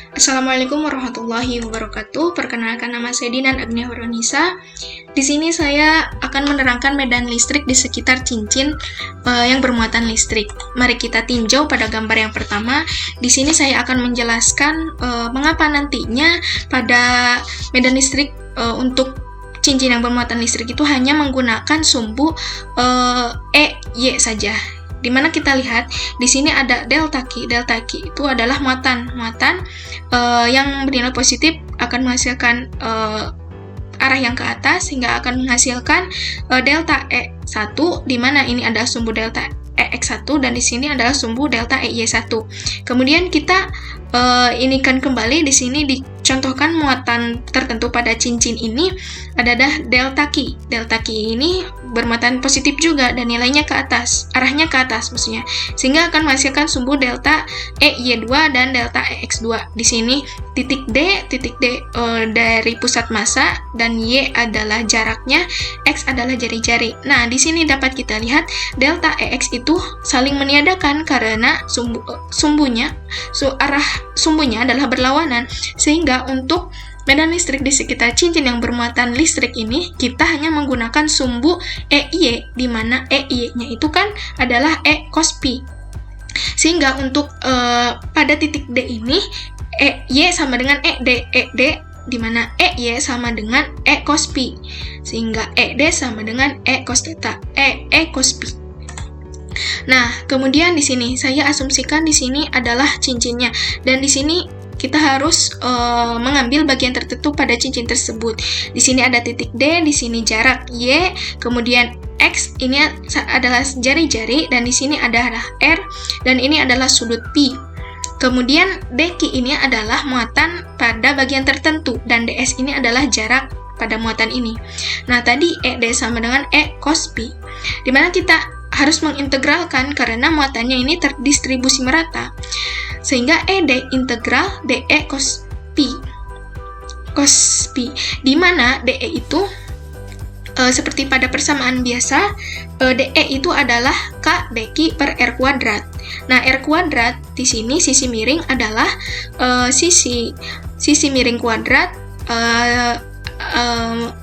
Assalamualaikum warahmatullahi wabarakatuh. Perkenalkan, nama saya Dinan Agnia Horonisa. Di sini saya akan menerangkan medan listrik di sekitar cincin yang bermuatan listrik. Mari kita tinjau pada gambar yang pertama. Di sini saya akan menjelaskan mengapa nantinya pada medan listrik untuk cincin yang bermuatan listrik itu hanya menggunakan sumbu EY saja. Dimana kita lihat di sini ada delta Q. Delta Q itu adalah muatan yang bernilai positif akan menghasilkan arah yang ke atas sehingga akan menghasilkan delta E1, di mana ini adalah sumbu delta EX1 dan di sini adalah sumbu delta EY1. Kemudian kita inikan kembali, di sini dicontohkan muatan tertentu pada cincin ini adalah delta Q. Delta Q ini bermuatan positif juga dan nilainya ke atas, arahnya ke atas maksudnya, sehingga akan menghasilkan sumbu delta EY2 dan delta EX2. Di sini titik D dari pusat massa dan Y adalah jaraknya, X adalah jari-jari. Nah, di sini dapat kita lihat delta EX itu saling meniadakan karena arah sumbunya adalah berlawanan, sehingga untuk medan listrik di sekitar cincin yang bermuatan listrik ini kita hanya menggunakan sumbu EY, di mana EY-nya itu kan adalah E cos Pi. Sehingga untuk pada titik D ini EY sama dengan ED, di mana EY sama dengan E cos Pi. Sehingga ED sama dengan E cos theta, E cos Pi. Nah, kemudian di sini saya asumsikan di sini adalah cincinnya, dan di sini kita harus mengambil bagian tertentu pada cincin tersebut. Di sini ada titik D, di sini jarak Y, kemudian X ini adalah jari-jari, dan di sini adalah R, dan ini adalah sudut Pi. Kemudian DQ ini adalah muatan pada bagian tertentu, dan DS ini adalah jarak pada muatan ini. Nah, tadi ED sama dengan E cos Pi, dimana kita harus mengintegralkan karena muatannya ini terdistribusi merata, sehingga ED integral DE cos Pi, di mana DE itu seperti pada persamaan biasa, DE itu adalah K dQ per R kuadrat. Nah, R kuadrat di sini sisi miring adalah sisi miring kuadrat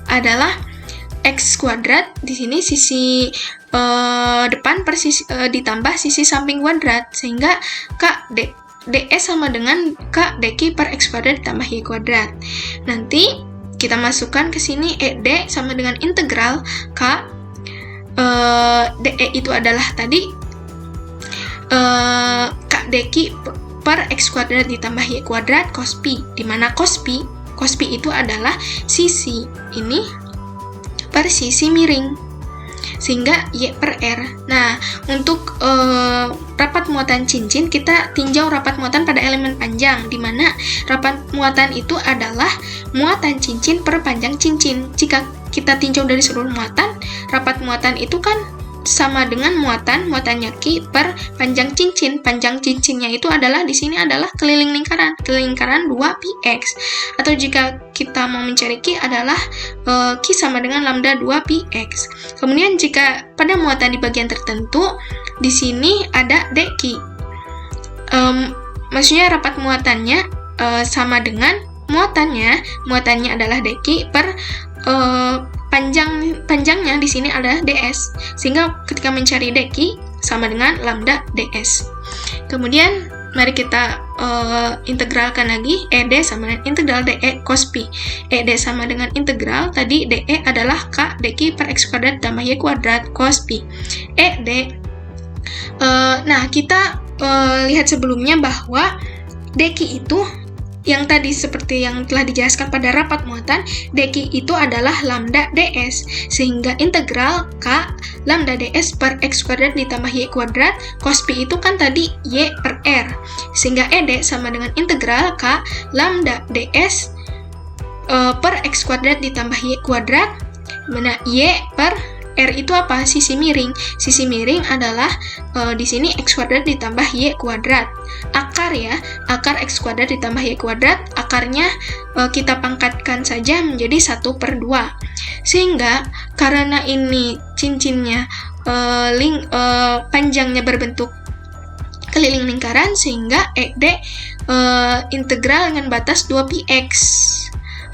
adalah X kuadrat, di sini sisi depan per sisi, ditambah sisi samping kuadrat, sehingga DE sama dengan K dQ per X kuadrat ditambah Y kuadrat. Nanti kita masukkan ke sini ED sama dengan integral K DE itu adalah tadi K dQ per X kuadrat ditambah Y kuadrat cos Pi, di mana cos Pi itu adalah sisi ini per sisi miring, sehingga Y per R. Nah, untuk rapat muatan cincin, kita tinjau rapat muatan pada elemen panjang, di mana rapat muatan itu adalah muatan cincin per panjang cincin. Jika kita tinjau dari seluruh muatan, rapat muatan itu kan sama dengan muatannya Q per panjang cincin. Panjang cincinnya itu adalah di sini adalah keliling lingkaran 2πx. Atau jika kita mau mencari Q adalah Q sama dengan lambda 2πx. Kemudian jika pada muatan di bagian tertentu, di sini ada dQ. Maksudnya rapat muatannya sama dengan muatannya adalah dQ per panjangnya di sini adalah ds, sehingga ketika mencari dq sama dengan lambda ds. Kemudian mari kita integralkan lagi, ed sama dengan integral de cos pi. Ed sama dengan integral tadi de adalah k dq per x kuadrat tambah y kuadrat cos pi. Ed nah, kita lihat sebelumnya bahwa dq itu yang tadi seperti yang telah dijelaskan pada rapat muatan, dq itu adalah lambda ds, sehingga integral k lambda ds per x kuadrat ditambah y kuadrat cos pi itu kan tadi y per r, sehingga ed sama dengan integral k lambda ds per x kuadrat ditambah y kuadrat, mana y per R itu apa? Sisi miring. Sisi miring adalah di sini x kuadrat ditambah y kuadrat. Akar ya, akar x kuadrat ditambah y kuadrat, akarnya kita pangkatkan saja menjadi 1/2. Sehingga karena ini cincinnya panjangnya berbentuk keliling lingkaran sehingga ED integral dengan batas 2πx.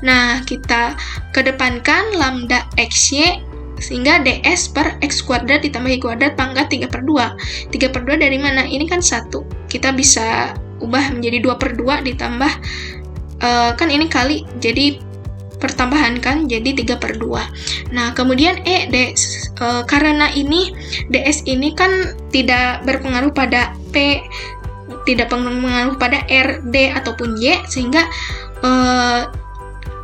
Nah, kita kedepankan lambda xy sehingga ds per x kuadrat ditambah y kuadrat pangkat 3/2. 3/2 dari mana? Ini kan 1. Kita bisa ubah menjadi 2/2 ditambah, kan ini kali, jadi pertambahan kan, jadi 3/2. Nah, kemudian ds, karena ini ds ini kan tidak berpengaruh pada p, tidak berpengaruh pada r, d, ataupun y, sehingga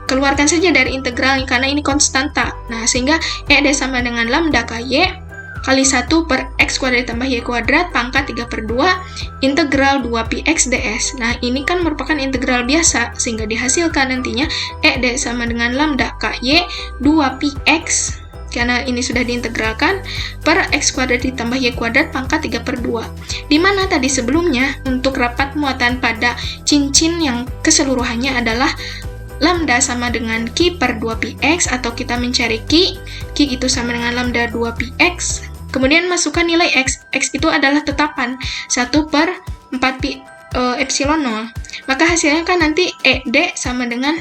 keluarkan saja dari integral karena ini konstanta. Nah, sehingga ed sama dengan lambda ky kali 1 per x kuadrat ditambah y kuadrat pangkat 3/2 integral 2πx ds. Nah, ini kan merupakan integral biasa, sehingga dihasilkan nantinya ed sama dengan lambda ky 2πx, karena ini sudah diintegralkan, per x kuadrat ditambah y kuadrat pangkat 3/2. Dimana tadi sebelumnya, untuk rapat muatan pada cincin yang keseluruhannya adalah lambda sama dengan Q per 2πx, atau kita mencari Q itu sama dengan lambda 2πx, kemudian masukkan nilai x itu adalah tetapan 1 per 4π epsilon 0, maka hasilnya kan nanti ED sama dengan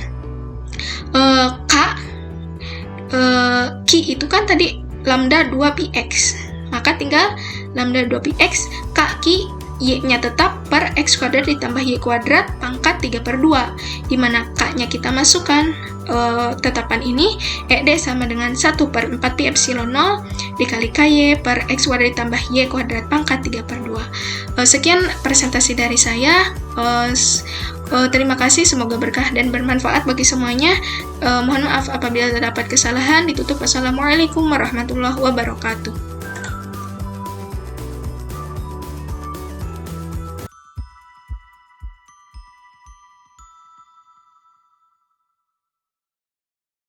Q itu kan tadi lambda 2πx, maka tinggal lambda 2πx Q y-nya tetap per x kuadrat ditambah y kuadrat pangkat 3/2, dimana k-nya kita masukkan tetapan ini, ed sama dengan 1 per 4π epsilon 0 dikali ky per x kuadrat ditambah y kuadrat pangkat 3/2. Sekian presentasi dari saya. Terima kasih, semoga berkah dan bermanfaat bagi semuanya. Mohon maaf apabila terdapat kesalahan. Ditutup. Wassalamualaikum warahmatullahi wabarakatuh.